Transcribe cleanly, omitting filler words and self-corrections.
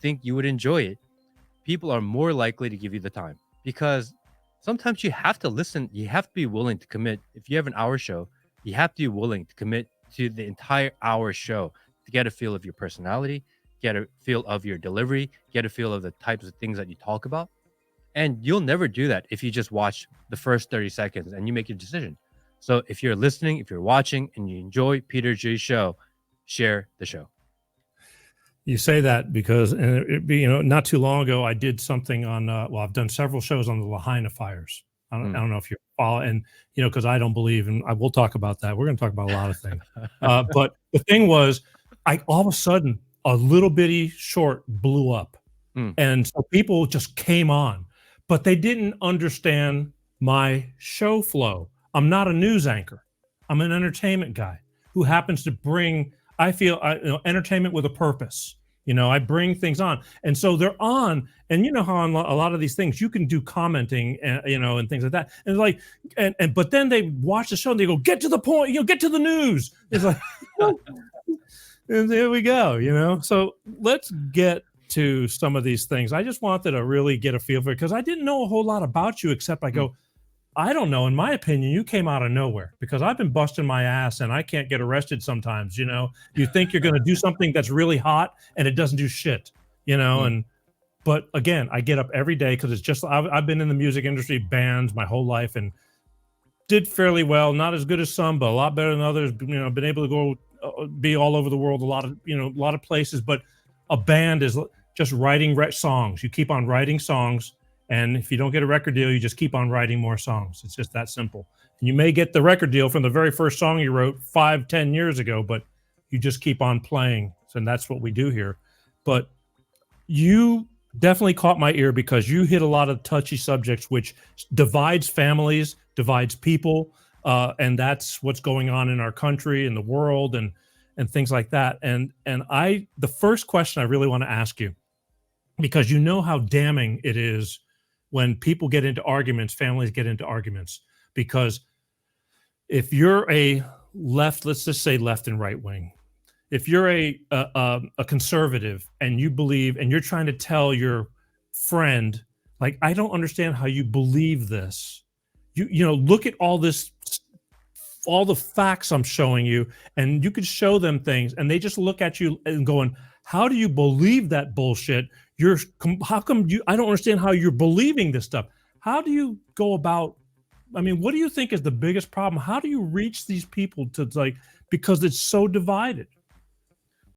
think you would enjoy it, people are more likely to give you the time, because sometimes you have to listen. You have to be willing to commit. If you have an hour show, you have to be willing to commit to the entire hour show to get a feel of your personality, get a feel of your delivery, get a feel of the types of things that you talk about. And you'll never do that if you just watch the first 30 seconds and you make your decision. So if you're listening, if you're watching and you enjoy Peter G's show, share the show. You say that because, not too long ago, I did something on, I've done several shows on the Lahaina fires. I don't know if you follow, and, because I don't believe, and I will talk about that. We're going to talk about a lot of things. But the thing was, all of a sudden, a little bitty short blew up. And so people just came on, but they didn't understand my show flow. I'm not a news anchor. I'm an entertainment guy who happens to bring, I feel, entertainment with a purpose. I bring things on. And so they're on, and you know how on a lot of these things, you can do commenting, and things like that. And like, but then they watch the show and they go, get to the point, get to the news. It's like, and there we go, So let's get to some of these things. I just wanted to really get a feel for it because I didn't know a whole lot about you, except I go, I don't know. In my opinion, you came out of nowhere because I've been busting my ass and I can't get arrested sometimes. You think you're going to do something that's really hot and it doesn't do shit, but again, I get up every day because it's just, I've been in the music industry, bands my whole life, and did fairly well. Not as good as some, but a lot better than others. Been able to go be all over the world, a lot of places, but a band is just writing songs. You keep on writing songs. And if you don't get a record deal, you just keep on writing more songs. It's just that simple. And you may get the record deal from the very first song you wrote 5-10 years ago, but you just keep on playing. So that's what we do here. But you definitely caught my ear because you hit a lot of touchy subjects, which divides families, divides people. And that's what's going on in our country and the world and things like that. And the first question I really want to ask you, because you know how damning it is when people get into arguments, families get into arguments, because if you're a left, let's just say left and right wing, if you're a conservative and you believe, and you're trying to tell your friend, like, I don't understand how you believe this. Look at all this, all the facts I'm showing you, and you could show them things and they just look at you and going, how do you believe that bullshit? How come I don't understand how you're believing this stuff. How do you go about, what do you think is the biggest problem? How do you reach these people because it's so divided?